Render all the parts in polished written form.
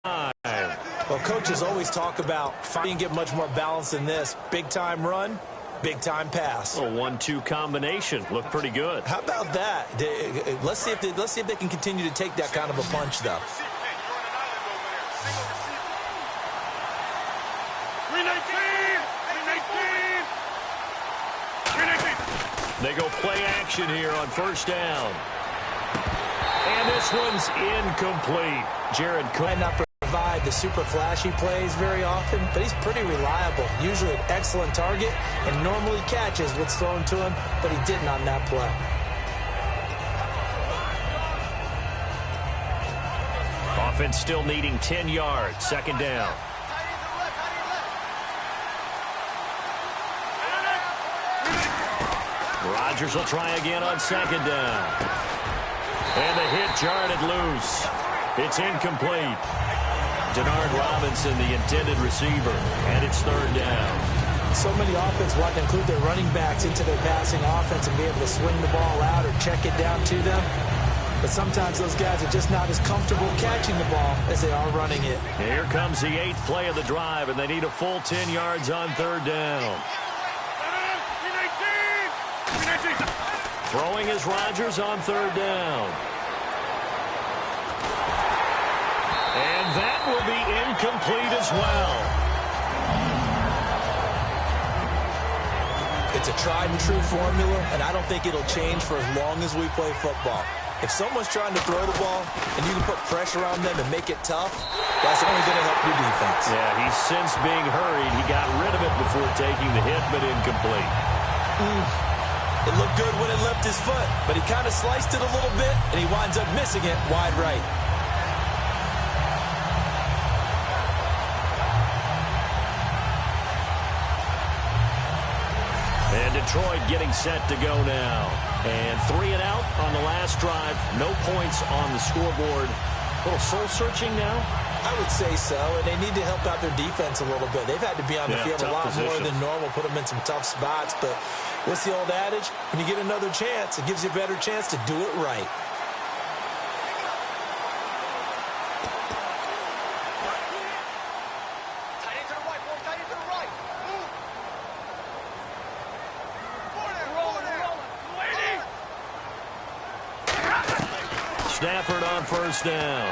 Well, coaches always talk about finding get much more balance than this. Big-time run, big-time pass. A 1-2 combination. Looked pretty good. How about that? Let's see if they can continue to take that kind of a punch, though. They go play action here on first down. And this one's incomplete. Jared might not provide the super flashy plays very often, but he's pretty reliable. Usually an excellent target and normally catches what's thrown to him, but he didn't on that play. Offense still needing 10 yards. Second down. Rodgers will try again on second down. And the hit jarred it loose. It's incomplete. Denard Robinson, the intended receiver, and it's third down. So many offenses want to include their running backs into their passing offense and be able to swing the ball out or check it down to them. But sometimes those guys are just not as comfortable catching the ball as they are running it. Here comes the 8th play of the drive, and they need a full 10 yards on third down. Throwing is Rodgers on third down. And that will be incomplete as well. It's a tried and true formula, and I don't think it'll change for as long as we play football. If someone's trying to throw the ball and you can put pressure on them and make it tough, that's only going to help your defense. Yeah, he's since being hurried. He got rid of it before taking the hit, but incomplete. It looked good when it left his foot, but he kind of sliced it a little bit, and he winds up missing it wide right. And Detroit getting set to go now. And 3 and out on the last drive. No points on the scoreboard. A little soul-searching now? I would say so, and they need to help out their defense a little bit. They've had to be on the field a lot more than normal, put them in some tough spots. But what's the old adage? When you get another chance, it gives you a better chance to do it right. Stafford on first down.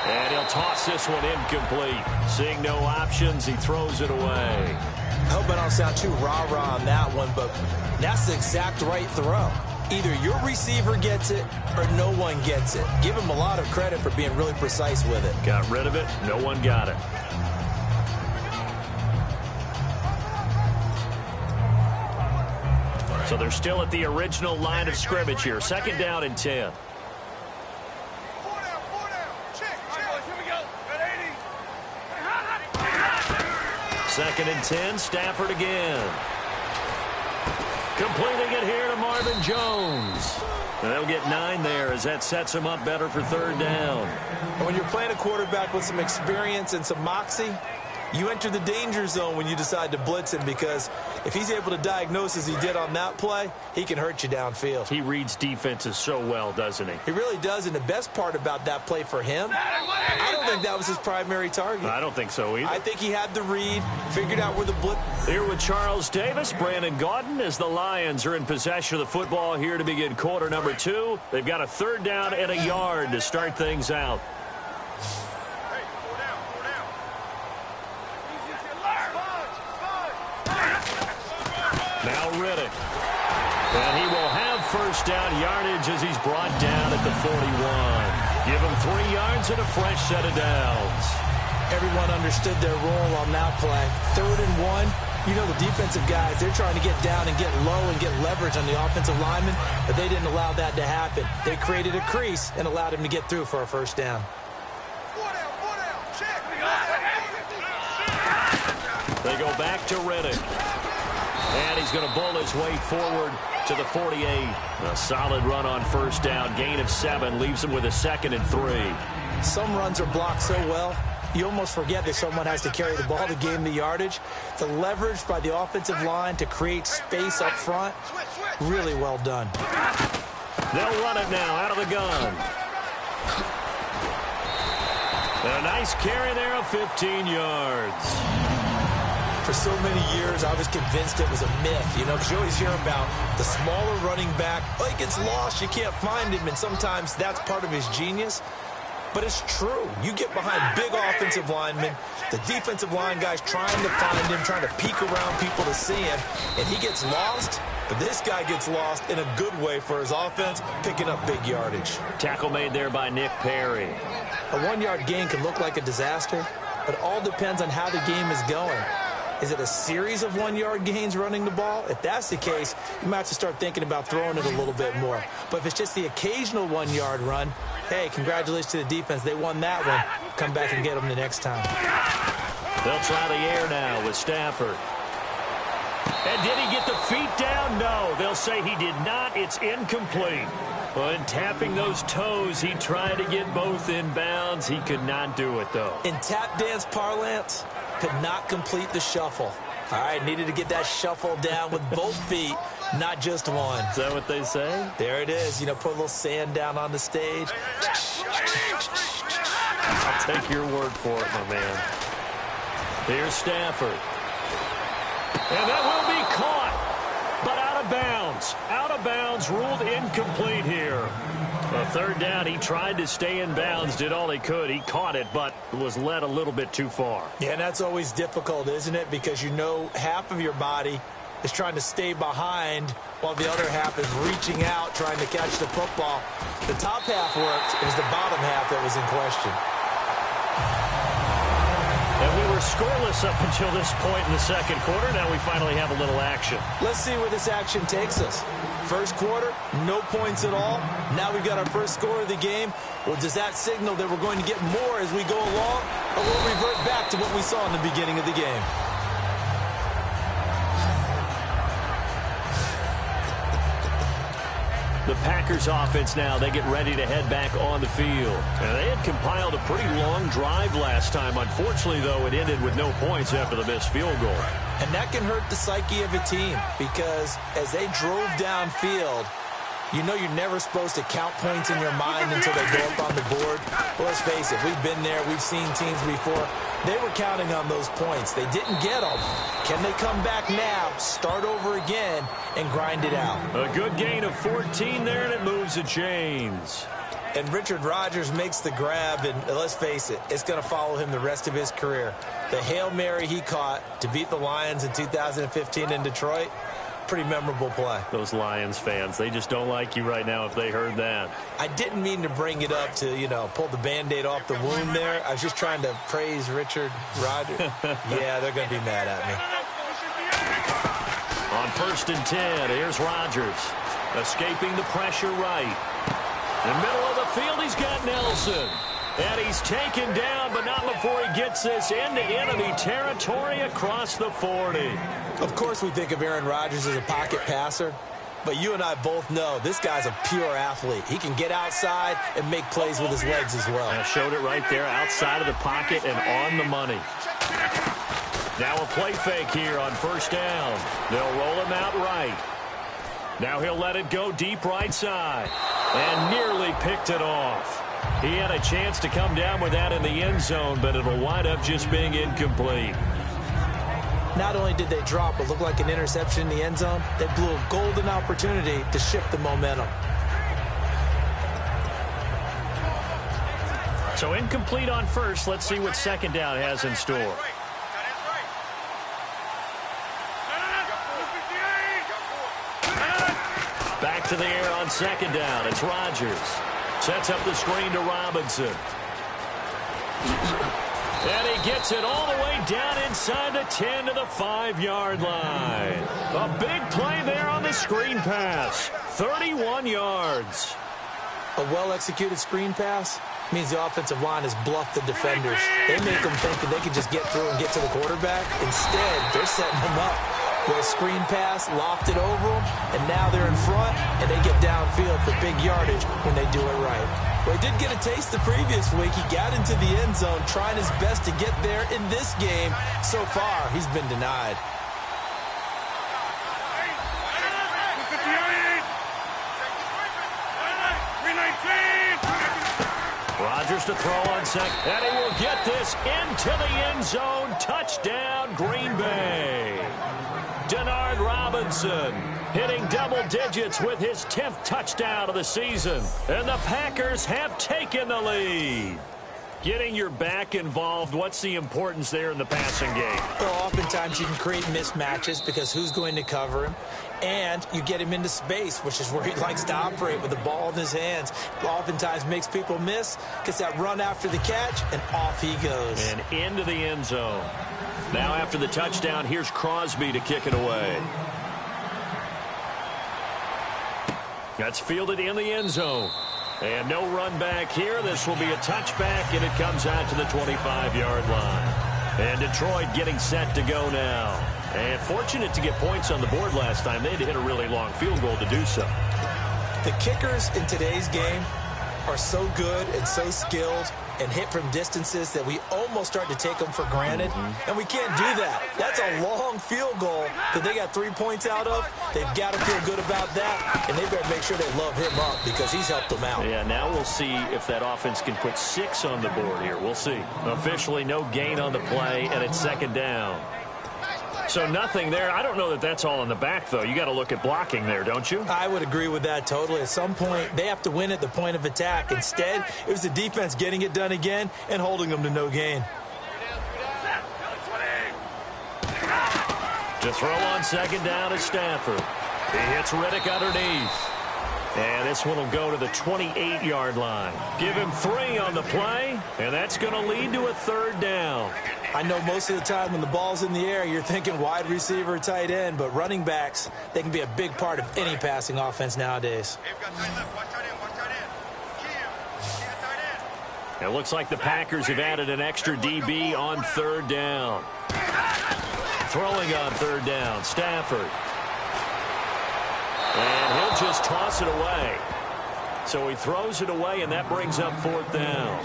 And he'll toss this one incomplete. Seeing no options, he throws it away. I hope I don't sound too rah-rah on that one, but that's the exact right throw. Either your receiver gets it or no one gets it. Give him a lot of credit for being really precise with it. Got rid of it. No one got it. So they're still at the original line of scrimmage here. Second down and 10. Second and 10, Stafford again. Completing it here to Marvin Jones. And they'll get 9 there as that sets him up better for third down. And when you're playing a quarterback with some experience and some moxie, you enter the danger zone when you decide to blitz him, because if he's able to diagnose as he did on that play, he can hurt you downfield. He reads defenses so well, doesn't he? He really does, and the best part about that play for him, I don't think that was his primary target. I don't think so either. I think he had the read, figured out where the blitz. Here with Charles Davis, Brandon Gaudin, as the Lions are in possession of the football here to begin quarter number 2. They've got a third down and a yard to start things out. Now Riddick. And he will have first down yardage as he's brought down at the 41. Give him 3 yards and a fresh set of downs. Everyone understood their role on that play. 3rd and 1. You know the defensive guys, they're trying to get down and get low and get leverage on the offensive lineman, but they didn't allow that to happen. They created a crease and allowed him to get through for a first down. They go back to Riddick. And he's going to bull his way forward to the 48. A solid run on first down. Gain of 7 leaves him with a 2nd and 3. Some runs are blocked so well, you almost forget that someone has to carry the ball to gain the yardage. The leverage by the offensive line to create space up front, really well done. They'll run it now out of the gun. And a nice carry there of 15 yards. For so many years, I was convinced it was a myth, because you always hear about the smaller running back. Oh, he gets lost, you can't find him, and sometimes that's part of his genius. But it's true. You get behind big offensive linemen, the defensive line guys trying to find him, trying to peek around people to see him, and he gets lost. But this guy gets lost in a good way for his offense, picking up big yardage. Tackle made there by Nick Perry. A 1-yard gain can look like a disaster, but all depends on how the game is going. Is it a series of 1-yard gains running the ball? If that's the case, you might have to start thinking about throwing it a little bit more. But if it's just the occasional 1-yard run, hey, congratulations to the defense. They won that one. Come back and get them the next time. They'll try the air now with Stafford. And did he get the feet down? No, they'll say he did not. It's incomplete. Well, in tapping those toes, he tried to get both in bounds. He could not do it, though. In tap dance parlance, could not complete the shuffle. All right, needed to get that shuffle down with both feet, not just one. Is that what they say? There it is. Put a little sand down on the stage. I'll take your word for it, my man. Here's Stafford. And that will be caught, but out of bounds. Out of bounds, ruled incomplete here. A third down, he tried to stay in bounds, did all he could. He caught it, but was led a little bit too far. Yeah, and that's always difficult, isn't it? Because half of your body is trying to stay behind while the other half is reaching out, trying to catch the football. The top half worked. It was the bottom half that was in question. And we were scoreless up until this point in the second quarter. Now we finally have a little action. Let's see where this action takes us. First quarter, no points at all. Now we've got our first score of the game. Well, does that signal that we're going to get more as we go along, or we'll revert back to what we saw in the beginning of the game? The Packers offense now, they get ready to head back on the field. And they had compiled a pretty long drive last time. Unfortunately, though, it ended with no points after the missed field goal. And that can hurt the psyche of a team because as they drove downfield, you're never supposed to count points in your mind until they go up on the board. Well, let's face it, we've been there. We've seen teams before. They were counting on those points. They didn't get them. Can they come back now, start over again, and grind it out? A good gain of 14 there, and it moves the chains. And Richard Rodgers makes the grab, and let's face it, it's going to follow him the rest of his career. The Hail Mary he caught to beat the Lions in 2015 in Detroit, pretty memorable play. Those Lions fans, they just don't like you right now if they heard that. I didn't mean to bring it up to, pull the Band-Aid off the wound there. I was just trying to praise Richard Rodgers. Yeah, they're going to be mad at me. On 1st and 10, here's Rodgers. Escaping the pressure right. In the middle of the field, he's got Nelson. And he's taken down, but not before he gets this into enemy territory across the 40. Of course, we think of Aaron Rodgers as a pocket passer, but you and I both know this guy's a pure athlete. He can get outside and make plays with his legs as well. I showed it right there, outside of the pocket and on the money. Now a play fake here on 1st down. They'll roll him out right. Now he'll let it go deep right side. And nearly picked it off. He had a chance to come down with that in the end zone, but it'll wind up just being incomplete. Not only did they drop what looked like an interception in the end zone, they blew a golden opportunity to shift the momentum. So incomplete on 1st. Let's see what 2nd down has in store. Back to the air on 2nd down. It's Rodgers. Sets up the screen to Robinson. And he gets it all the way down inside the 10 to the 5-yard line. A big play there on the screen pass. 31 yards. A well-executed screen pass means the offensive line has bluffed the defenders. They make them think that they can just get through and get to the quarterback. Instead, they're setting them up. Little screen pass, lofted over them, and now they're in front, and they get downfield for big yardage when they do it right. Well, he did get a taste the previous week. He got into the end zone, trying his best to get there in this game. So far, he's been denied. Rodgers to throw on second. And he will get this into the end zone. Touchdown, Green Bay. Denard Robinson hitting double digits with his 10th touchdown of the season. And the Packers have taken the lead. Getting your back involved, what's the importance there in the passing game? Well, oftentimes you can create mismatches because who's going to cover him? And you get him into space, which is where he likes to operate with the ball in his hands. Oftentimes makes people miss, gets that run after the catch, and off he goes. And into the end zone. Now after the touchdown, here's Crosby to kick it away. That's fielded in the end zone. And no run back here. This will be a touchback, and it comes out to the 25-yard line. And Detroit getting set to go now. And fortunate to get points on the board last time. They had to hit a really long field goal to do so. The kickers in today's game are so good and so skilled and hit from distances that we almost start to take them for granted. And we can't do that. That's a long field goal that they got 3 points out of. They've got to feel good about that, and they better make sure they love him up because he's helped them out. Yeah, now we'll see if that offense can put 6 on the board here. We'll see. Officially no gain on the play, and it's second down. So nothing there. I don't know that that's all in the back, though. You got to look at blocking there, don't you? I would agree with that totally. At some point, they have to win at the point of attack. Instead, it was the defense getting it done again and holding them to no gain. To throw on second down is Stafford. He hits Riddick underneath. And this one will go to the 28-yard line. Give him 3 on the play, and that's going to lead to a third down. I know most of the time when the ball's in the air, you're thinking wide receiver, tight end, but running backs, they can be a big part of any passing offense nowadays. It looks like the Packers have added an extra DB on third down. Throwing on third down, Stafford. And he'll just toss it away. So he throws it away, and that brings up fourth down.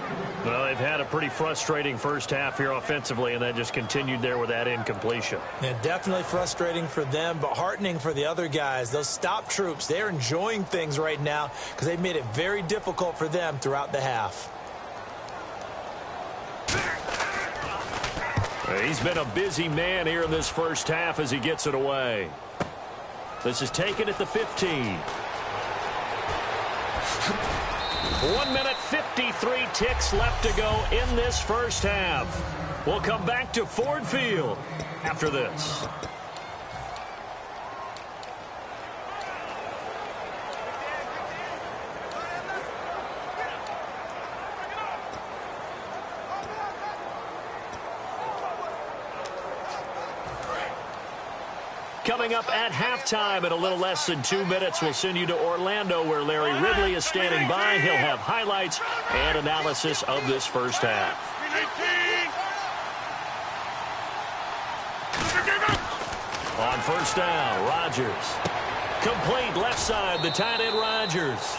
Well, they've had a pretty frustrating first half here offensively, and that just continued there with that incompletion. Yeah, definitely frustrating for them, but heartening for the other guys. Those stop troops, they're enjoying things right now because they've made it very difficult for them throughout the half. He's been a busy man here in this first half as he gets it away. This is taken at the 15. 1 minute, 53 ticks left to go in this first half. We'll come back to Ford Field after this. Coming up at halftime in a little less than 2 minutes, we'll send you to Orlando where Larry Ridley is standing by. He'll have highlights and analysis of this first half. On first down, Rodgers. Complete left side, the tight end Rodgers.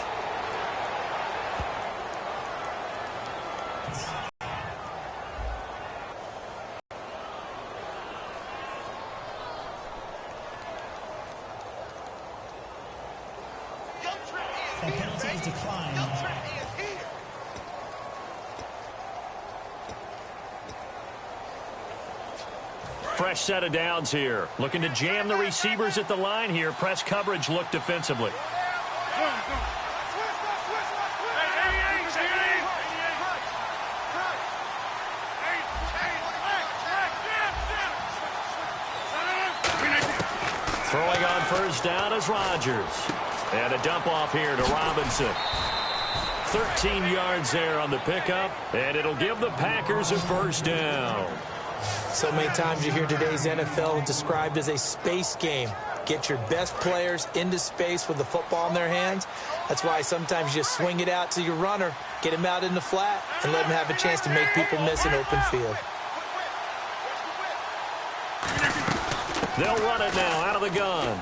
Fresh set of downs here. Looking to jam the receivers at the line here. Press coverage look defensively. Throwing on first down is Rodgers. And a dump off here to Robinson. 13 yards there on the pickup. And it'll give the Packers a first down. So many times you hear today's NFL described as a space game. Get your best players into space with the football in their hands. That's why sometimes you just swing it out to your runner, get him out in the flat, and let him have a chance to make people miss an open field. They'll run it now out of the gun.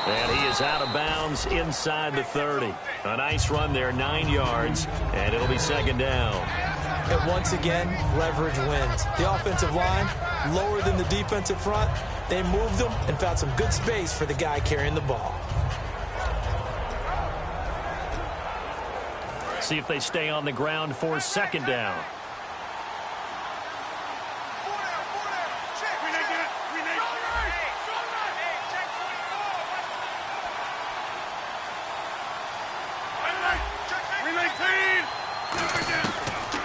And he is out of bounds inside the 30. A nice run there, 9 yards, and it'll be second down. And once again, leverage wins. The offensive line, lower than the defensive front. They moved them and found some good space for the guy carrying the ball. see if they stay on the ground for second down.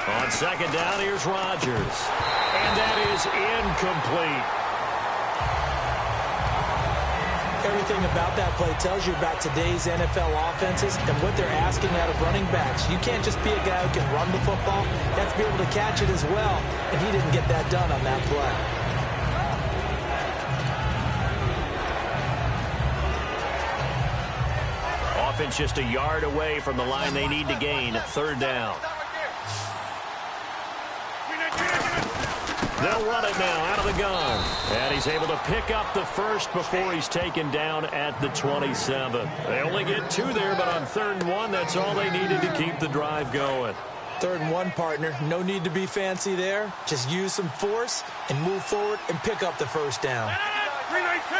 On second down, here's Rodgers. And that is incomplete. Everything about that play tells you about today's NFL offenses and what they're asking out of running backs. You can't just be a guy who can run the football. You have to be able to catch it as well, and he didn't get that done on that play. Offense just a yard away from the line they need to gain. Third down. They'll run it now out of the gun. And he's able to pick up the first before he's taken down at the 27. They only get 2 there, but on 3rd and 1, that's all they needed to keep the drive going. 3rd and 1, partner. No need to be fancy there. Just use some force and move forward and pick up the first down. 319!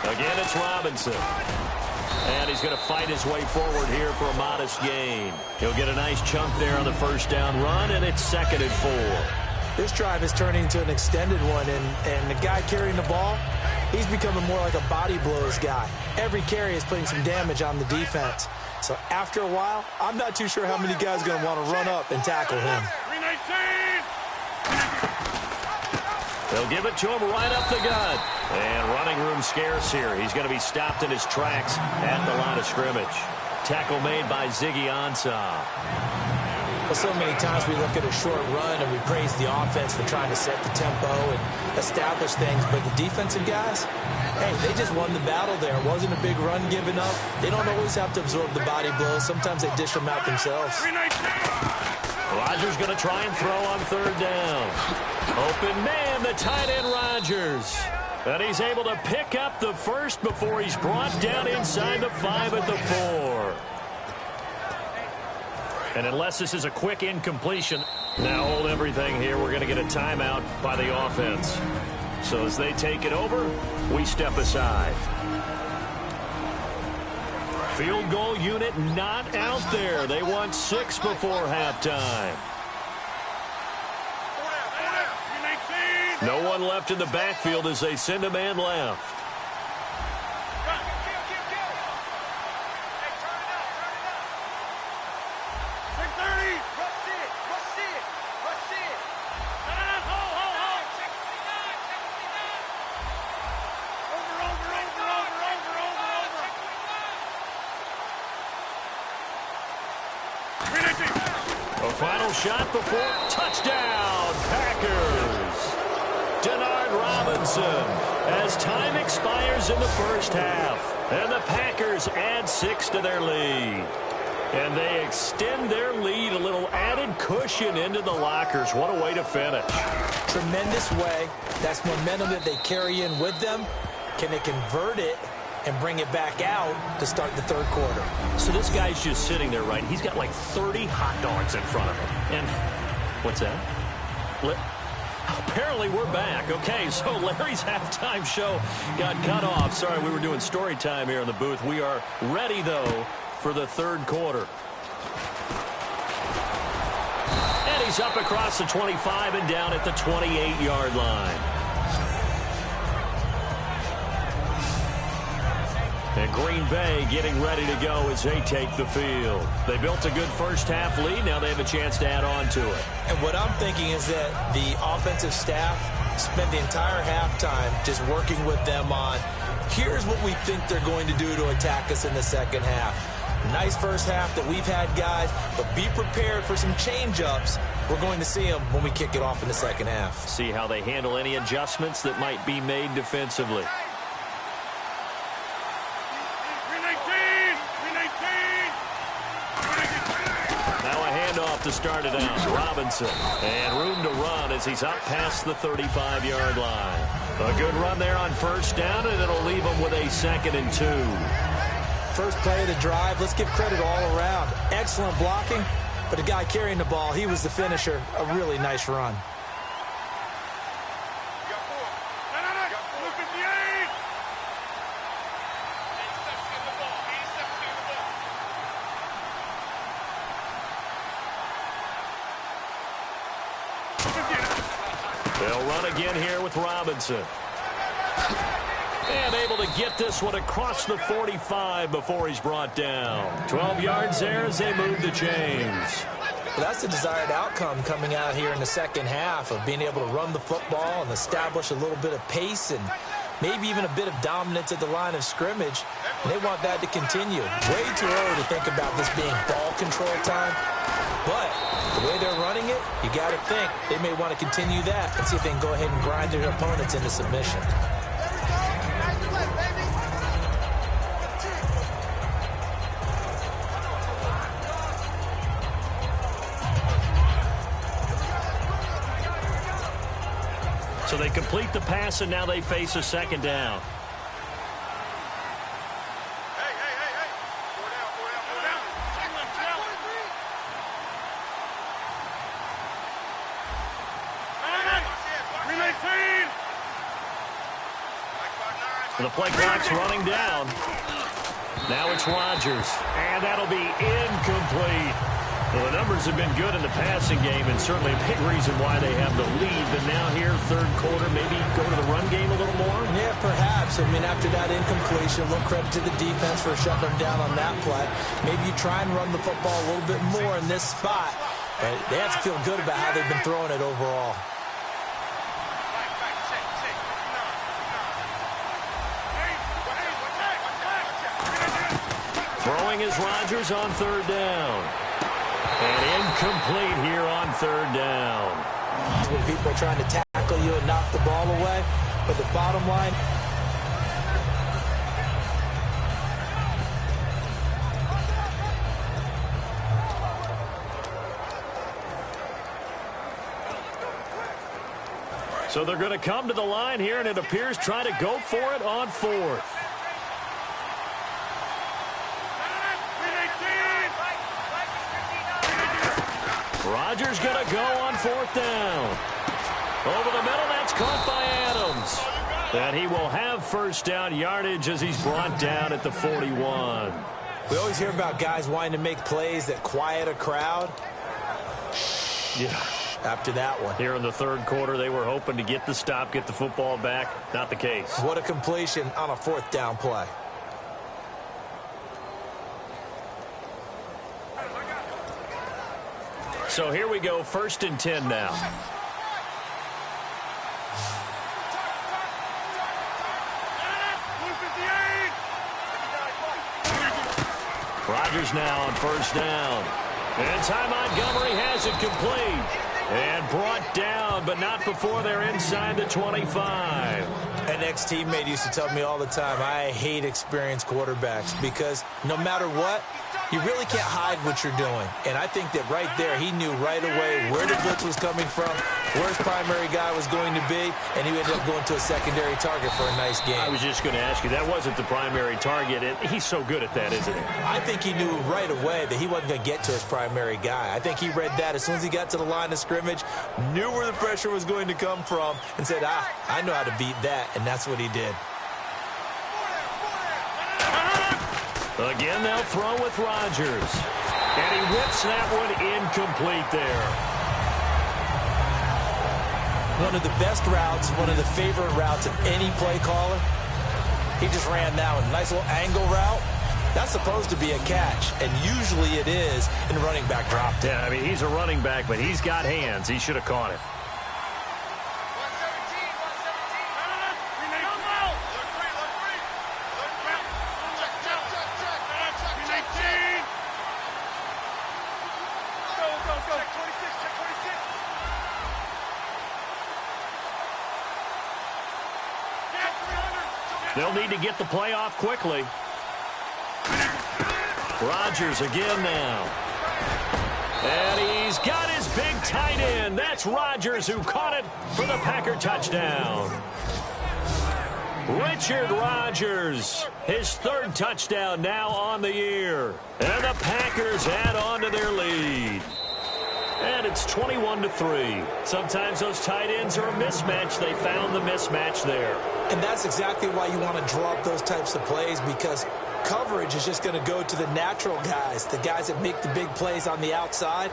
Again, it's Robinson. And he's going to fight his way forward here for a modest gain. He'll get a nice chunk there on the first down run, and it's 2nd and 4. This drive is turning into an extended one, and the guy carrying the ball, he's becoming more like a body blows guy. Every carry is putting some damage on the defense. So after a while, I'm not too sure how many guys are going to want to run up and tackle him. 319! They'll give it to him right up the gut. And running room scarce here. He's going to be stopped in his tracks at the line of scrimmage. Tackle made by Ziggy Ansah. Well, so many times we look at a short run and we praise the offense for trying to set the tempo and establish things. But the defensive guys, hey, they just won the battle there. It wasn't a big run given up. They don't always have to absorb the body blows. Sometimes they dish them out themselves. Rodgers going to try and throw on 3rd down. Open man, the tight end Rodgers. And he's able to pick up the first before he's brought down inside the 5 at the 4. And unless this is a quick incompletion, now hold everything here. We're going to get a timeout by the offense. So as they take it over, we step aside. Field goal unit not out there. They want 6 before halftime. No one left in the backfield as they send a man left. A final shot before touchdown, Packers. Denard Robinson as time expires in the first half. And the Packers add 6 to their lead. And they extend their lead, a little added cushion into the lockers. What a way to finish. Tremendous way. That's momentum that they carry in with them. Can they convert it and bring it back out to start the 3rd quarter? So this guy's just sitting there, right? He's got like 30 hot dogs in front of him. And what's that? Apparently we're back. Okay, so Larry's halftime show got cut off. Sorry, we were doing story time here in the booth. We are ready, though, for the 3rd quarter. And he's up across the 25 and down at the 28-yard line. And Green Bay getting ready to go as they take the field. They built a good first half lead. Now they have a chance to add on to it. And what I'm thinking is that the offensive staff spent the entire halftime just working with them on, here's what we think they're going to do to attack us in the second half. Nice first half that we've had, guys, but be prepared for some change-ups. We're going to see them when we kick it off in the second half. See how they handle any adjustments that might be made defensively. To start it out, Robinson, and room to run as he's up past the 35-yard line. A good run there on first down, and it'll leave him with a 2nd and 2. First play of the drive, let's give credit all around. Excellent blocking, but the guy carrying the ball, he was the finisher. A really nice run. They'll run again here with Robinson. And able to get this one across the 45 before he's brought down. 12 yards there as they move the chains. Well, that's the desired outcome coming out here in the second half of being able to run the football and establish a little bit of pace and maybe even a bit of dominance at the line of scrimmage. And they want that to continue. Way too early to think about this being ball control time. But the way they're running it, you got to think they may want to continue that and see if they can go ahead and grind their opponents into submission. So they complete the pass, and now they face a second down. The play clock's running down. Now it's Rodgers, and that'll be incomplete. Well, the numbers have been good in the passing game, and certainly a big reason why they have the lead. But now here, third quarter, maybe go to the run game a little more? Yeah, perhaps. I mean, after that incompletion, a little credit to the defense for shutting them down on that play. Maybe you try and run the football a little bit more in this spot. But they have to feel good about how they've been throwing it overall. Throwing is Rodgers on third down. And incomplete here on third down. When people are trying to tackle you and knock the ball away, but the bottom line, so they're going to come to the line here, and it appears try to go for it on fourth. Rodgers going to go on fourth down. Over the middle, that's caught by Adams. And he will have first down yardage as he's brought down at the 41. We always hear about guys wanting to make plays that quiet a crowd. Yeah. After that one. Here in the third quarter, they were hoping to get the stop, get the football back. Not the case. What a completion on a fourth down play. So here we go, 1st and 10 now. Rodgers now on first down. And Ty Montgomery has it complete. And brought down, but not before they're inside the 25. An ex-teammate used to tell me all the time, I hate experienced quarterbacks because no matter what, you really can't hide what you're doing. And I think that right there, he knew right away where the blitz was coming from, where his primary guy was going to be, and he ended up going to a secondary target for a nice game. I was just going to ask you, that wasn't the primary target, and he's so good at that, isn't he? I think he knew right away that he wasn't going to get to his primary guy. I think he read that as soon as he got to the line of scrimmage, knew where the pressure was going to come from, and said, I know how to beat that, and that's what he did. Again, they'll throw with Rodgers. And he whips that one incomplete there. One of the best routes, one of the favorite routes of any play caller. He just ran that one. Nice little angle route. That's supposed to be a catch, and usually it is, and the running back dropped it. Yeah, I mean, he's a running back, but he's got hands. He should have caught it. They'll need to get the play off quickly. Rodgers again now. And he's got his big tight end. That's Rodgers who caught it for the Packer touchdown. Richard Rodgers, his third touchdown now on the year. And the Packers add on to their lead. And it's 21-3. Sometimes those tight ends are a mismatch. They found the mismatch there. And that's exactly why you want to draw up those types of plays, because coverage is just going to go to the natural guys, the guys that make the big plays on the outside.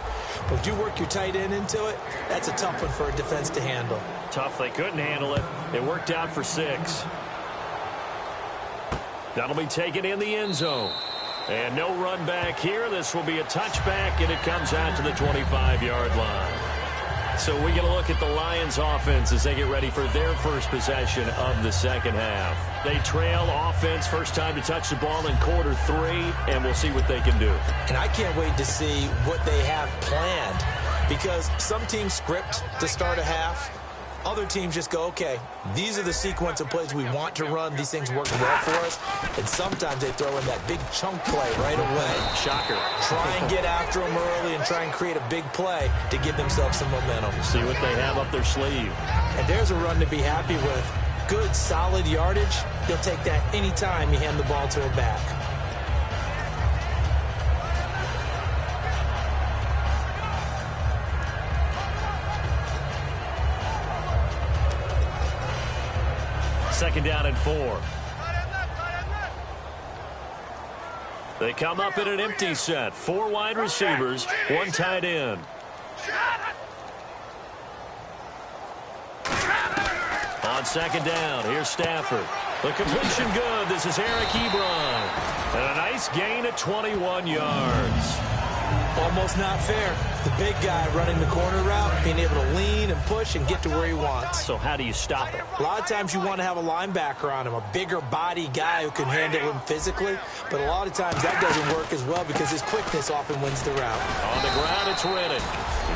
But if you work your tight end into it, that's a tough one for a defense to handle. Tough. They couldn't handle it. It worked out for 6. That'll be taken in the end zone. And no run back here. This will be a touchback, and it comes out to the 25-yard line. So we get a look at the Lions offense as they get ready for their first possession of the second half. They trail offense, first time to touch the ball in quarter 3, and we'll see what they can do. And I can't wait to see what they have planned, because some teams script to start a half. Other teams just go, okay, these are the sequence of plays we want to run. These things work well for us. And sometimes they throw in that big chunk play right away. Shocker. Try and get after them early and try and create a big play to give themselves some momentum. See what they have up their sleeve. And there's a run to be happy with. Good, solid yardage. He'll take that anytime you hand the ball to a back. Second down and 4. They come up in an empty set. 4 wide receivers, 1 tight end. On second down, here's Stafford. The completion good. This is Eric Ebron. And a nice gain of 21 yards. Almost not fair. The big guy running the corner route, being able to lean and push and get to where he wants. So how do you stop it? A lot of times you want to have a linebacker on him, a bigger body guy who can handle him physically. But a lot of times that doesn't work as well because his quickness often wins the route. On the ground, it's Reddick.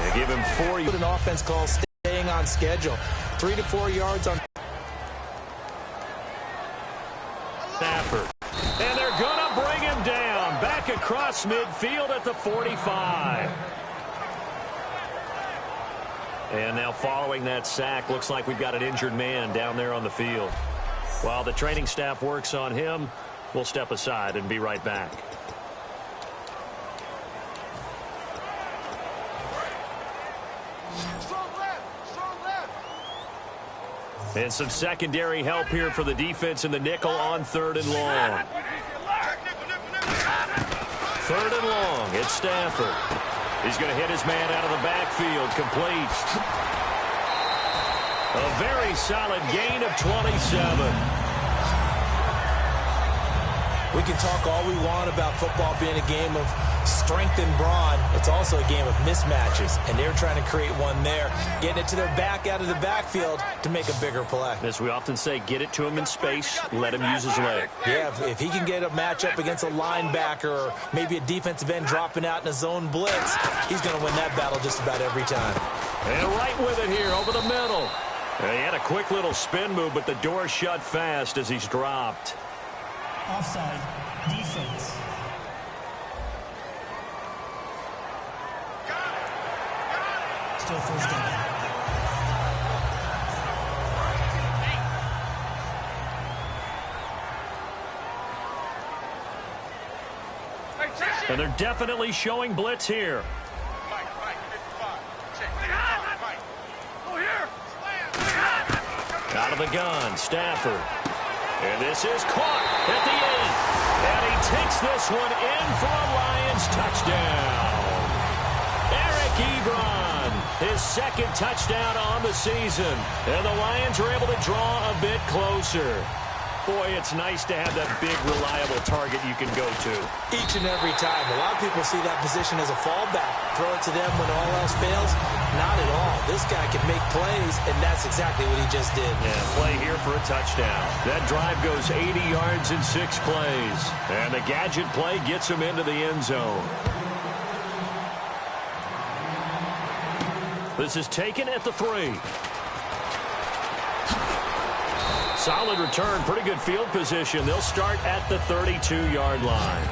They give him 4. Put an offense called staying on schedule. 3 to 4 yards on Stafford. And they're going to bring him down. Back across midfield at the 45. And now following that sack, looks like we've got an injured man down there on the field. While the training staff works on him, we'll step aside and be right back. And some secondary help here for the defense in the nickel on 3rd and long. 3rd and long. It's Stafford. He's going to hit his man out of the backfield. Complete. A very solid gain of 27. We can talk all we want about football being a game of strength and brawn. It's also a game of mismatches, and they're trying to create one there, getting it to their back out of the backfield to make a bigger play. As we often say, get it to him in space, let him use his leg. Yeah, if he can get a matchup against a linebacker or maybe a defensive end dropping out in a zone blitz, he's going to win that battle just about every time. And right with it here over the middle. And he had a quick little spin move, but the door shut fast as he's dropped. Offside, defense. Still first down. And they're definitely showing blitz here. Out of the gun, Stafford. And this is caught at the end. And he takes this one in for a Lions touchdown. Eric Ebron, his 2nd touchdown on the season. And the Lions are able to draw a bit closer. Boy, it's nice to have that big, reliable target you can go to. Each and every time. A lot of people see that position as a fallback. Throw it to them when all else fails. Not at all. This guy can make plays, and that's exactly what he just did. Yeah, play here for a touchdown. That drive goes 80 yards in 6 plays. And the gadget play gets him into the end zone. This is taken at the 3. Solid return, pretty good field position. They'll start at the 32-yard line.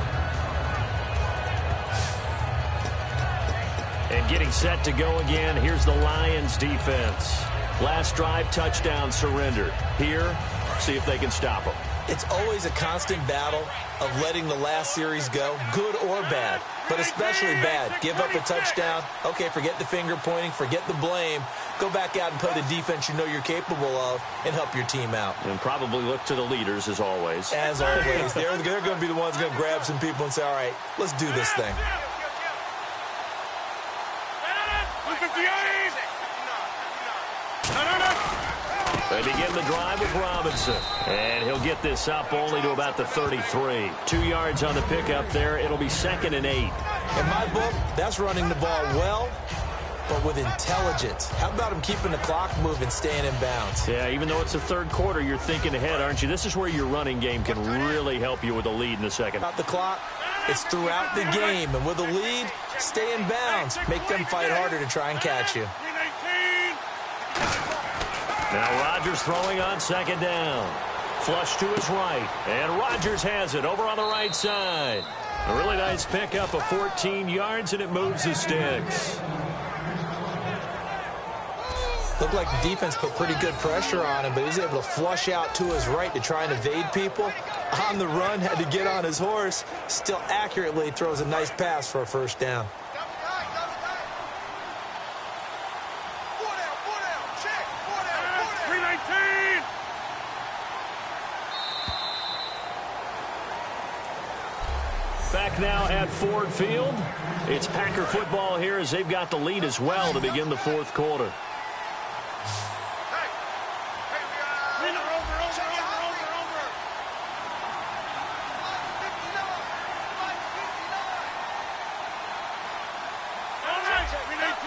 And getting set to go again, here's the Lions defense. Last drive, touchdown, surrender. Here, see if they can stop them. It's always a constant battle of letting the last series go, good or bad, but especially bad. Give up a touchdown. Okay, forget the finger pointing, forget the blame. Go back out and play the defense you know you're capable of and help your team out. And probably look to the leaders, as always. As always. They're going to be the ones going to grab some people and say, all right, let's do this thing. They begin the drive with Robinson. And he'll get this up only to about the 33. 2 yards on the pickup there. It'll be 2nd and 8. In my book, that's running the ball well, but with intelligence. How about him keeping the clock moving, staying in bounds? Yeah, even though it's the third quarter, you're thinking ahead, aren't you? This is where your running game can really help you with a lead in the second. About the clock, it's throughout the game. And with a lead, stay in bounds. Make them fight harder to try and catch you. Now Rodgers throwing on 2nd down. Flush to his right. And Rodgers has it over on the right side. A really nice pickup of 14 yards, and it moves the sticks. Looked like the defense put pretty good pressure on him, but he was able to flush out to his right to try and evade people. On the run, had to get on his horse. Still accurately throws a nice pass for a 1st down. Back now at Ford Field. It's Packer football here as they've got the lead as well to begin the 4th quarter.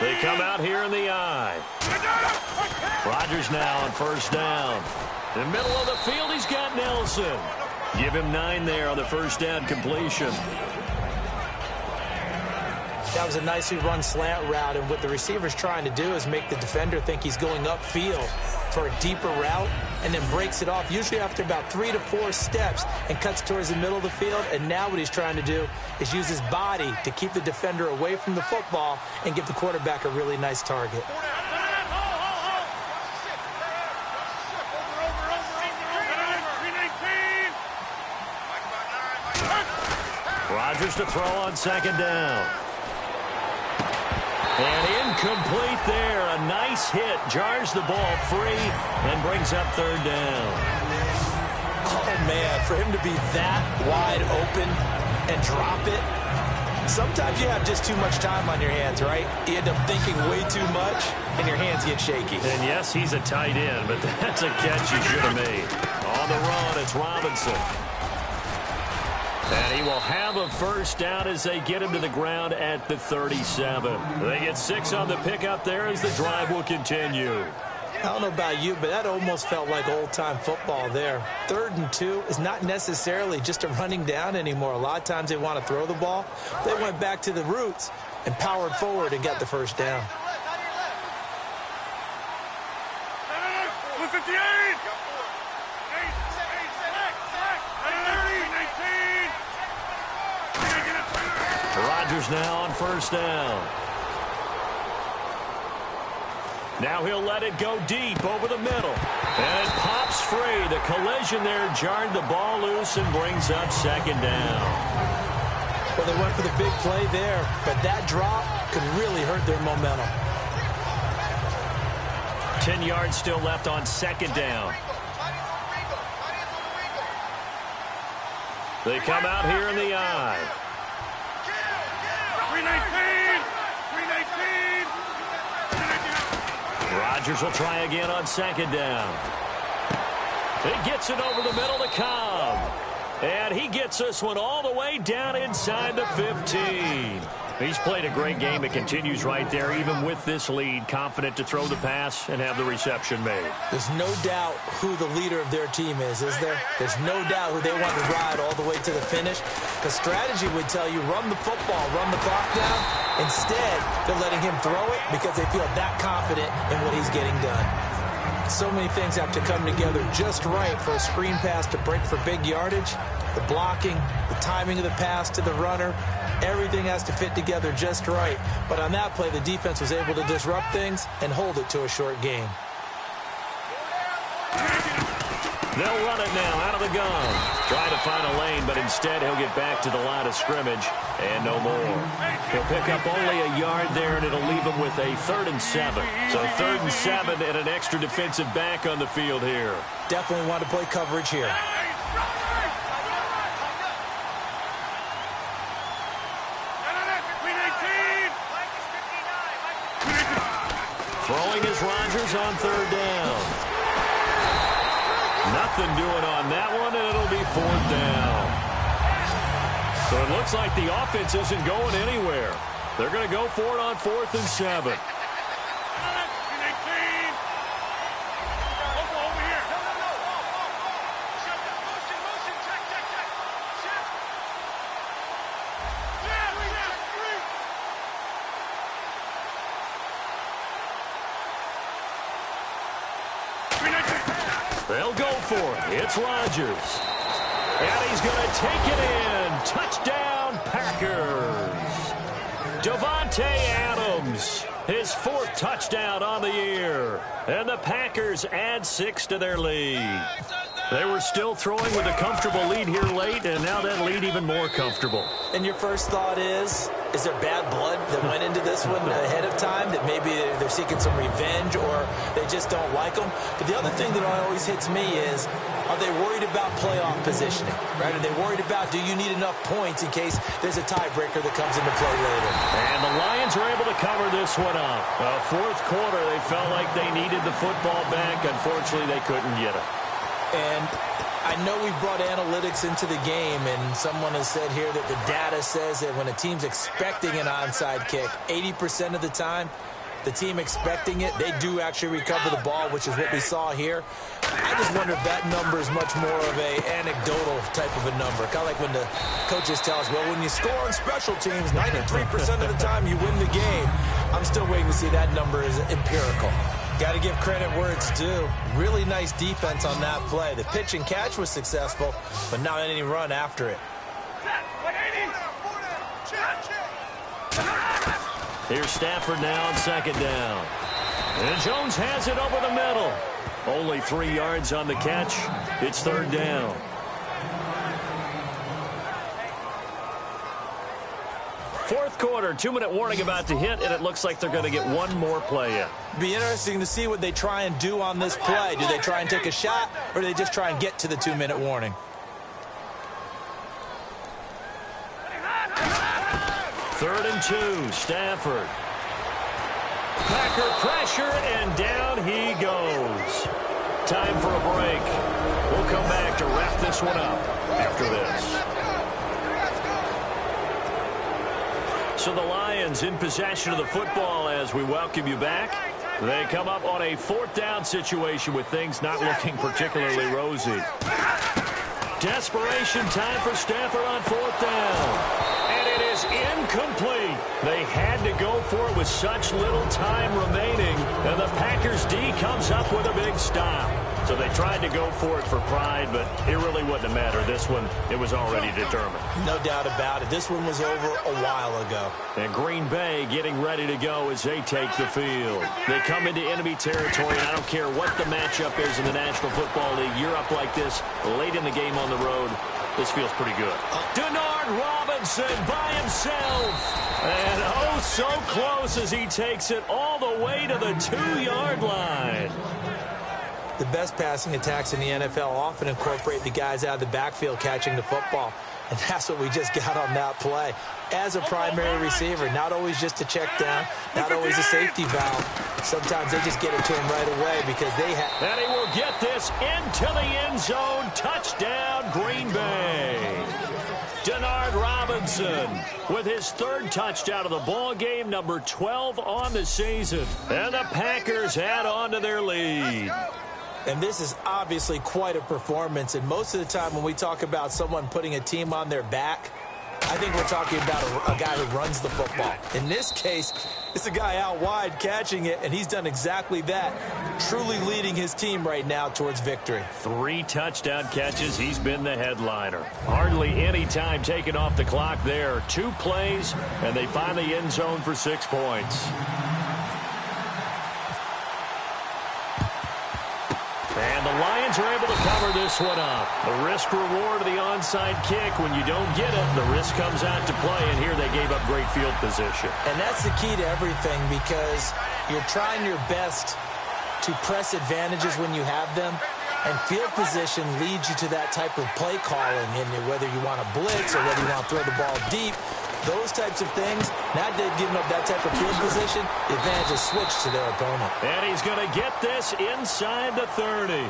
They come out here in the eye. Rodgers now on 1st down. In the middle of the field, he's got Nelson. Give him 9 there on the 1st down completion. That was a nicely run slant route, and what the receiver's trying to do is make the defender think he's going upfield for a deeper route, and then breaks it off, usually after about 3 to 4 steps, and cuts towards the middle of the field. And now what he's trying to do is use his body to keep the defender away from the football and give the quarterback a really nice target. Rodgers to throw on 2nd down. And incomplete there. A nice hit. Jars the ball free and brings up 3rd down. Oh, man, for him to be that wide open and drop it. Sometimes you have just too much time on your hands, right? You end up thinking way too much, and your hands get shaky. And yes, he's a tight end, but that's a catch he should have made. On the run, it's Robinson. And he will have a 1st down as they get him to the ground at the 37. They get 6 on the pickup there as the drive will continue. I don't know about you, but that almost felt like old-time football there. 3rd and 2 is not necessarily just a running down anymore. A lot of times they want to throw the ball. They went back to the roots and powered forward and got the 1st down. 58! Rodgers now on 1st down. Now he'll let it go deep over the middle. And it pops free. The collision there jarred the ball loose and brings up 2nd down. Well, they went for the big play there, but that drop could really hurt their momentum. 10 yards still left on 2nd down. They come out here in the eye. 319! Rodgers will try again on 2nd down. He gets it over the middle to Cobb. And he gets this one all the way down inside the 15. He's played a great game. It continues right there, even with this lead, confident to throw the pass and have the reception made. There's no doubt who the leader of their team is there? There's no doubt who they want to ride all the way to the finish. Because strategy would tell you, run the football, run the clock down. Instead, they're letting him throw it because they feel that confident in what he's getting done. So many things have to come together just right for a screen pass to break for big yardage. The blocking, the timing of the pass to the runner, everything has to fit together just right. But on that play, the defense was able to disrupt things and hold it to a short game. They'll run it now out of the gun. Trying to find a lane, but instead he'll get back to the line of scrimmage and no more. He'll pick up only a yard there, and it'll leave him with a 3rd and 7. So 3rd and 7 and an extra defensive back on the field here. Definitely want to play coverage here. Throwing is Rodgers on 3rd down. Nothing doing on that one, and it'll be 4th down. So it looks like the offense isn't going anywhere. They're going to go for it on 4th and 7. They'll go for it. It's Rodgers. And he's going to take it in. Touchdown, Packers. Davante Adams, his 4th touchdown on the year. And the Packers add 6 to their lead. They were still throwing with a comfortable lead here late, and now that lead even more comfortable. And your first thought is there bad blood that went into this one ahead of time, that maybe they're seeking some revenge or they just don't like them? But the other thing that always hits me is, are they worried about playoff positioning, right? Are they worried about, do you need enough points in case there's a tiebreaker that comes into play later? And the Lions are able to cover this one up. 4th quarter, they felt like they needed the football back. Unfortunately, they couldn't get it. And I know we brought analytics into the game, and someone has said here that the data says that when a team's expecting an onside kick, 80% of the time, the team expecting it, they do actually recover the ball, which is what we saw here. I just wonder if that number is much more of a anecdotal type of a number. Kind of like when the coaches tell us, well, when you score on special teams, 93% of the time you win the game. I'm still waiting to see that number is empirical. Got to give credit where it's due. Really nice defense on that play. The pitch and catch was successful, but not any run after it. Here's Stafford now on 2nd down. And Jones has it over the middle. Only 3 yards on the catch. It's 3rd down. Fourth quarter, 2-minute warning about to hit, and it looks like they're going to get one more play in. Be interesting to see what they try and do on this play. Do they try and take a shot, or do they just try and get to the 2-minute warning? Third and 2, Stafford. Packer pressure, and down he goes. Time for a break. We'll come back to wrap this one up after this. So the Lions in possession of the football as we welcome you back. They come up on a 4th down situation with things not looking particularly rosy. Desperation time for Stafford on 4th down. And it is incomplete. They had to go for it with such little time remaining. And the Packers D comes up with a big stop. So they tried to go for it for pride, but it really wouldn't have mattered. This one, it was already determined. No doubt about it. This one was over a while ago. And Green Bay getting ready to go as they take the field. They come into enemy territory, and I don't care what the matchup is in the National Football League. You're up like this late in the game on the road. This feels pretty good. Denard Robinson by himself. And oh, so close as he takes it all the way to the 2-yard line. The best passing attacks in the NFL often incorporate the guys out of the backfield catching the football. And that's what we just got on that play. As a primary receiver, not always just a check down, not always a safety valve. Sometimes they just get it to him right away because they have. And he will get this into the end zone. Touchdown, Green Bay. Denard Robinson with his 3rd touchdown of the ball game, number 12 on the season. And the Packers add on to their lead. And this is obviously quite a performance. And most of the time when we talk about someone putting a team on their back, I think we're talking about a guy who runs the football. In this case, it's a guy out wide catching it, and he's done exactly that, truly leading his team right now towards victory. 3 touchdown catches. He's been the headliner. Hardly any time taken off the clock there. 2 plays, and they find the end zone for 6 points. And the Lions are able to cover this one up. The risk-reward of the onside kick. When you don't get it, the risk comes out to play, and here they gave up great field position. And that's the key to everything, because you're trying your best to press advantages when you have them, and field position leads you to that type of play calling, and whether you want to blitz or whether you want to throw the ball deep, those types of things. Now they've given up that type of field position, the advantage is switched to their opponent. And he's going to get this inside the 30.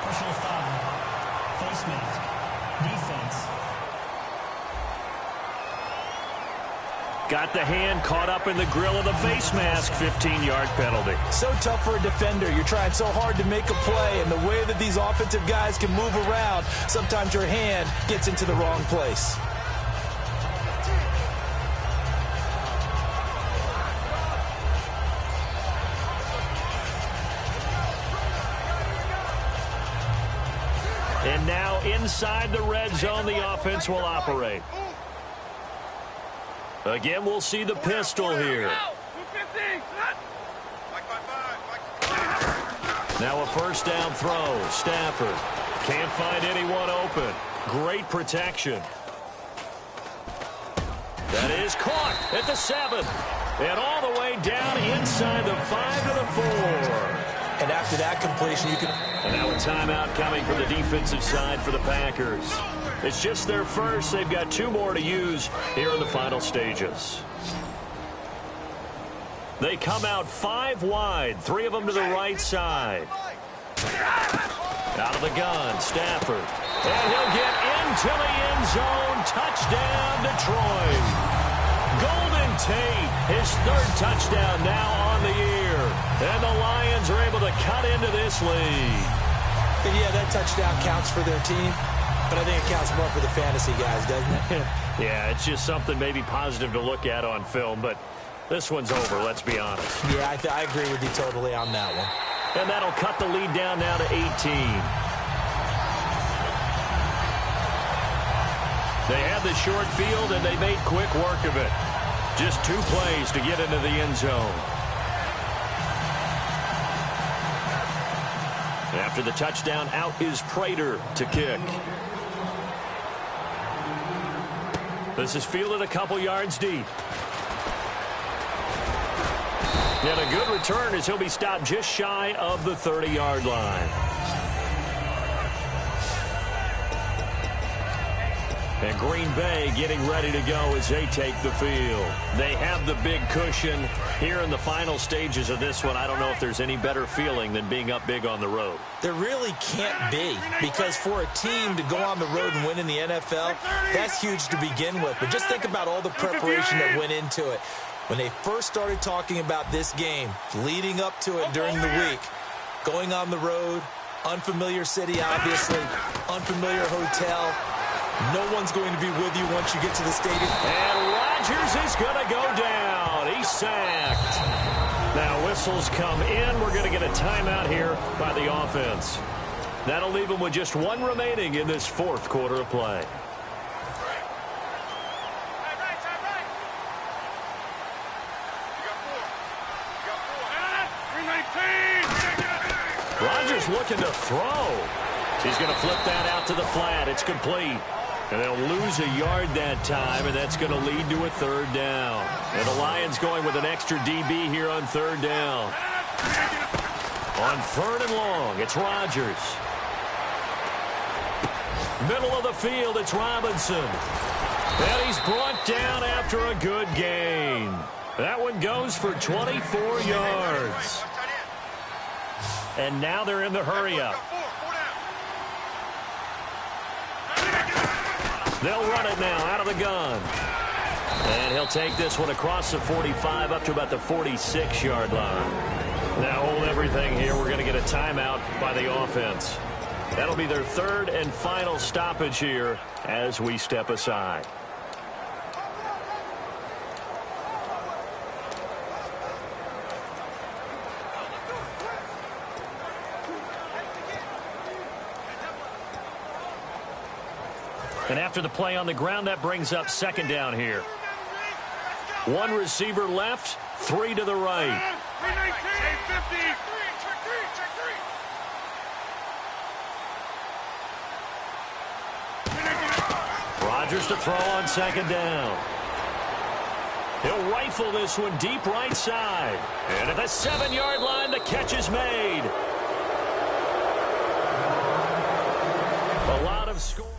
Personal foul. Face mask. Defense. Got the hand caught up in the grill of the face mask. 15-yard penalty. So tough for a defender. You're trying so hard to make a play, and the way that these offensive guys can move around, sometimes your hand gets into the wrong place. And now inside the red zone, the offense will operate. Again, we'll see the pistol here. Now a first down throw. Stafford can't find anyone open. Great protection. That is caught at the 7. And all the way down inside the 5 to the 4. And after that completion, you can... And now a timeout coming from the defensive side for the Packers. It's just their first. They've got 2 more to use here in the final stages. They come out 5 wide, 3 of them to the right side. Out of the gun, Stafford. And he'll get into the end zone. Touchdown, Detroit. Golden Tate, his 3rd touchdown now on the year. And the Lions are able to cut into this lead. And yeah, that touchdown counts for their team, but I think it counts more for the fantasy guys, doesn't it? Yeah, it's just something maybe positive to look at on film, but this one's over, let's be honest. Yeah, I agree with you totally on that one. And that'll cut the lead down now to 18. They had the short field, and they made quick work of it. Just 2 plays to get into the end zone. After the touchdown, out is Prater to kick. This is fielded a couple yards deep. And a good return as he'll be stopped just shy of the 30-yard line. And Green Bay getting ready to go as they take the field. They have the big cushion here in the final stages of this one. I don't know if there's any better feeling than being up big on the road. There really can't be, because for a team to go on the road and win in the NFL, that's huge to begin with. But just think about all the preparation that went into it. When they first started talking about this game, leading up to it during the week, going on the road, unfamiliar city, obviously, unfamiliar hotel. No one's going to be with you once you get to the stadium. And Rodgers is going to go down. He's sacked. Now whistles come in. We're going to get a timeout here by the offense. That'll leave them with just 1 remaining in this 4th quarter of play. Rodgers looking to throw. He's going to flip that out to the flat. It's complete. And they'll lose a yard that time, and that's going to lead to a 3rd down. And the Lions going with an extra DB here on 3rd down. On 3rd and long, it's Rodgers. Middle of the field, it's Robinson. And he's brought down after a good gain. That one goes for 24 yards. And now they're in the hurry-up. They'll run it now out of the gun. And he'll take this one across the 45 up to about the 46-yard line. Now hold everything here. We're going to get a timeout by the offense. That'll be their 3rd and final stoppage here as we step aside. And after the play on the ground, that brings up 2nd down here. 1 receiver left, 3 to the right. Rodgers to throw on second down. He'll rifle this one deep right side. And at the 7-yard line, the catch is made. A lot of score.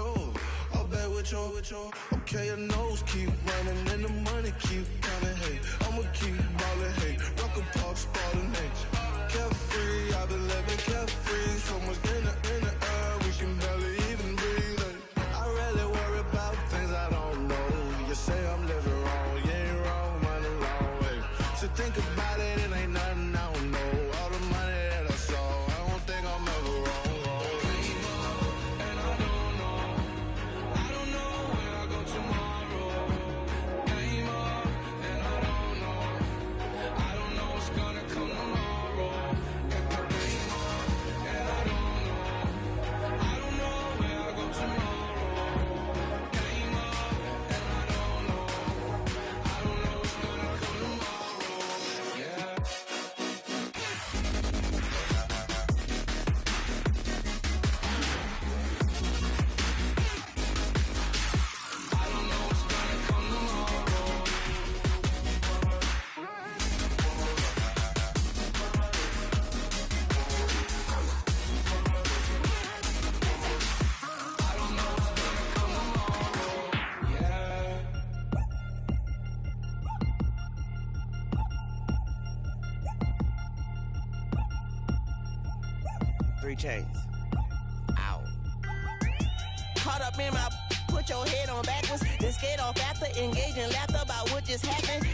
your, all bad with your. Okay, your nose keep running and the money keep coming. Hey, I'ma keep ballin'. Hey, rock a park, spallin'. Hey, carefree, I've been living carefree. So much in the air, we can barely even breathe. Hey, I really worry about things I don't know. You say I'm living wrong, you ain't wrong, man, alone. Hey, so think about it, it ain't nothing I don't know. All the money that I saw, I don't think I'm ever wrong. And I don't know where I go tomorrow. Game up, and I don't know what's gonna come tomorrow. Game up, and I don't know where I go tomorrow. Game up, and I don't know what's gonna come tomorrow. Yeah. I don't know what's gonna come tomorrow. 3 chains. Ow. Caught up in my, put your head on backwards, then skate off after engaging laughter about what just happened.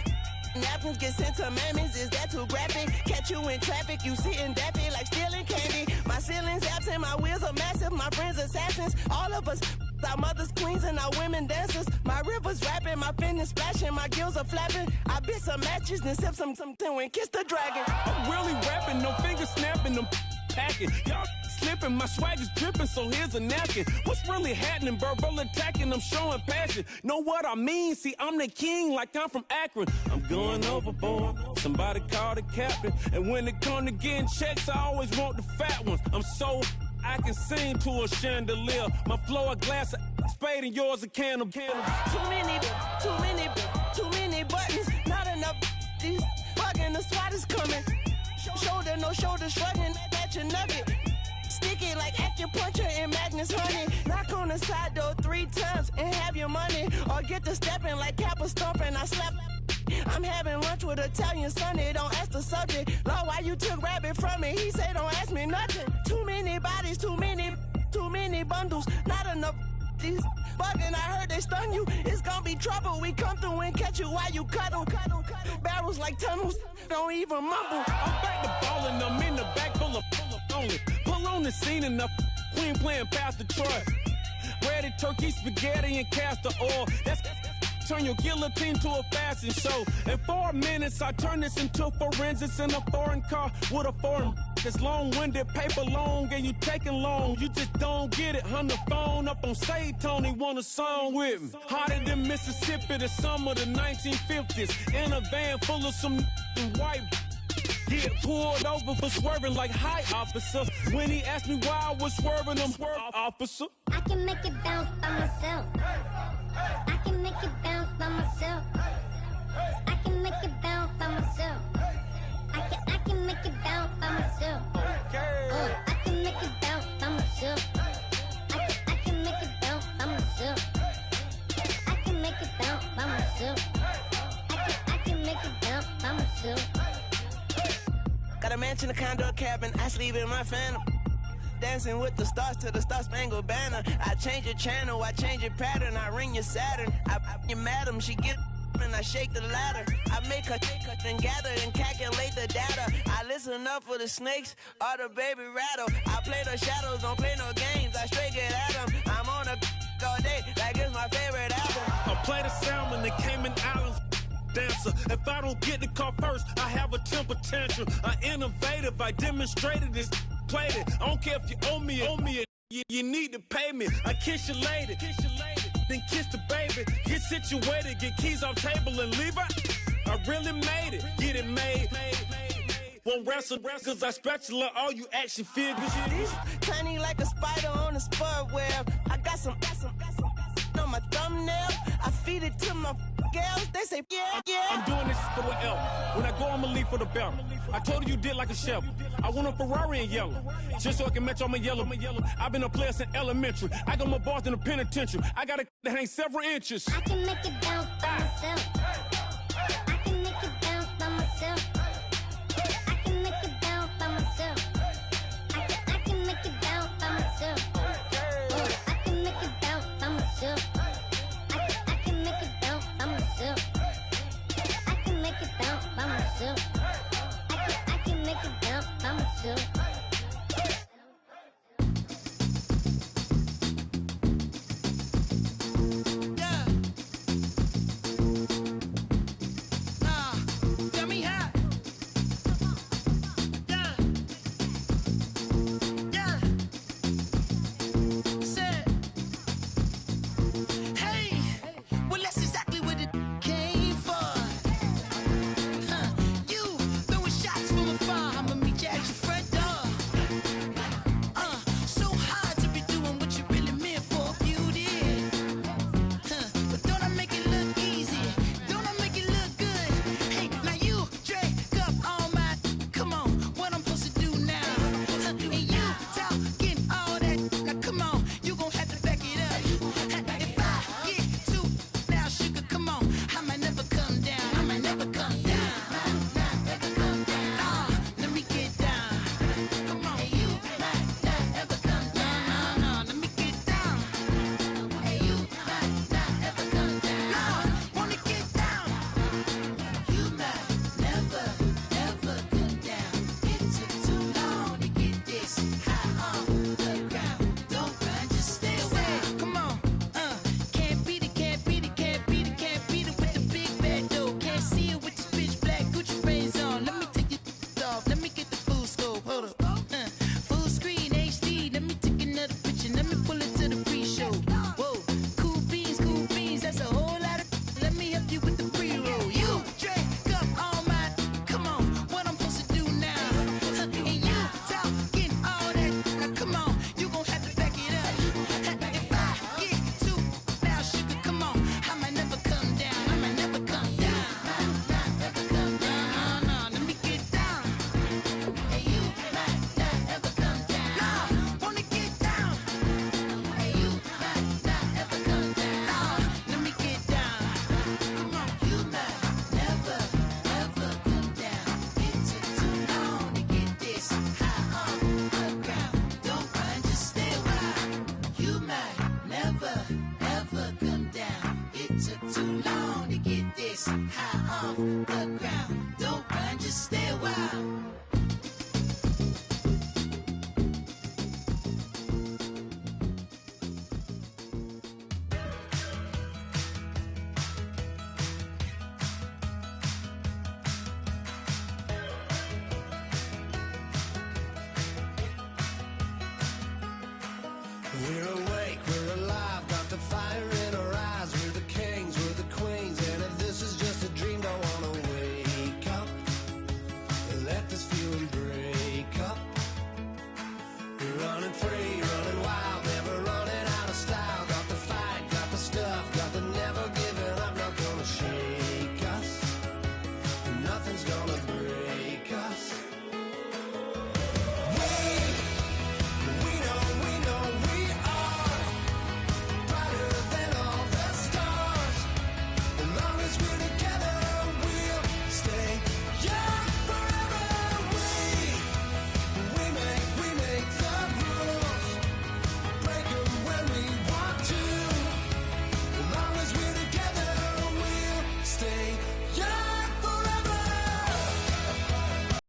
Napkins get sent to mammies, is that too graphic? Catch you in traffic, you sitting daffy like stealing candy. My ceiling's absent, my wheels are massive, my friends assassins. All of us, our mothers queens and our women dancers. My rivers rapping, my fingers splashing, my gills are flapping. I bit some matches, then sip something and kiss the dragon. I'm really rapping, no fingers snapping, them packing. Y'all slipping, my swag is dripping, so here's a napkin. What's really happening? Verbal attacking, I'm showing passion. Know what I mean? See, I'm the king like I'm from Akron. I'm going overboard, somebody call the captain. And when it come to getting checks, I always want the fat ones. I'm so I can sing to a chandelier. My flow a glass of spade and yours a can of candle. Too many buttons, not enough. These bugging, the SWAT is coming. Shoulder, no shoulder, shrugging at your nugget. Sticky like acupuncture and Magnus honey. Knock on the side door 3 times and have your money. Or get to stepping like Kappa stomping. I slap. I'm having lunch with Italian Sonny. Don't ask the subject. Lord, why you took rabbit from me? He say don't ask me nothing. Too many bodies, too many bundles. Not enough. These bugging, I heard they stun you. It's gonna be trouble. We come through and catch you while you cuddle. Barrels like tunnels. Don't even mumble. I'm back to ballin', I'm in the back full of only. Pull on the scene and the queen playing Pastor Troy. Ready turkey, spaghetti, and castor oil. That's turn your guillotine to a fashion show. In 4 minutes, I turn this into forensics in a foreign car with a foreign. It's long-winded, paper long, and you taking long. You just don't get it. Hung the phone up on Say Tony, want a song with me. Hotter than Mississippi, the summer of the 1950s. In a van full of some white. Get pulled over for swerving like hi, officer. When he asked me why I was swerving, I'm officer. I can make it bounce by myself. I can make it bounce by myself. I can make it bounce by myself. I can make it bounce by myself. I can make it bounce by myself. I can make it bounce by myself. I can make it bounce by myself. I can make it bounce by myself. Got a mansion, a condo, a cabin. I sleep in my phantom. Dancing with the stars to the Star-Spangled Banner. I change your channel, I change your pattern. I ring your Saturn. I your madam, she get and I shake the ladder. I make her and gather and calculate the data. I listen up for the snakes or the baby rattle. I play the shadows, don't play no games. I straight get at them. I'm on a all day, like it's my favorite album. I play the salmon, the Cayman Islands dancer. If I don't get the car first, I have a temper tantrum. I innovative, I demonstrated this, played it. I don't care if you owe me it. You need to pay me. I kiss your lady, then kiss the baby. Get situated, get keys off table and leave out. I really made it, get it made. Won't wrestle, cause I spatula all you action figures. Tiny like a spider on a spud web. I got some on my thumbnail. I feed it to my girls, they say, yeah, yeah. I'm doing this for the L. When I go, I'ma leave for the belt. I told you did like a chef. I want a Ferrari in yellow, just so I can match all my yellow. I've been a player since elementary. I got more bars than a penitentiary. I got a that hang several inches. I can make it bounce by myself. I can make it bounce by myself. I can make it bounce by myself. I can make it bounce by myself. I can make it bounce by myself. I can make it bounce by myself. I can make it bounce by myself. I can make it bounce by myself. We're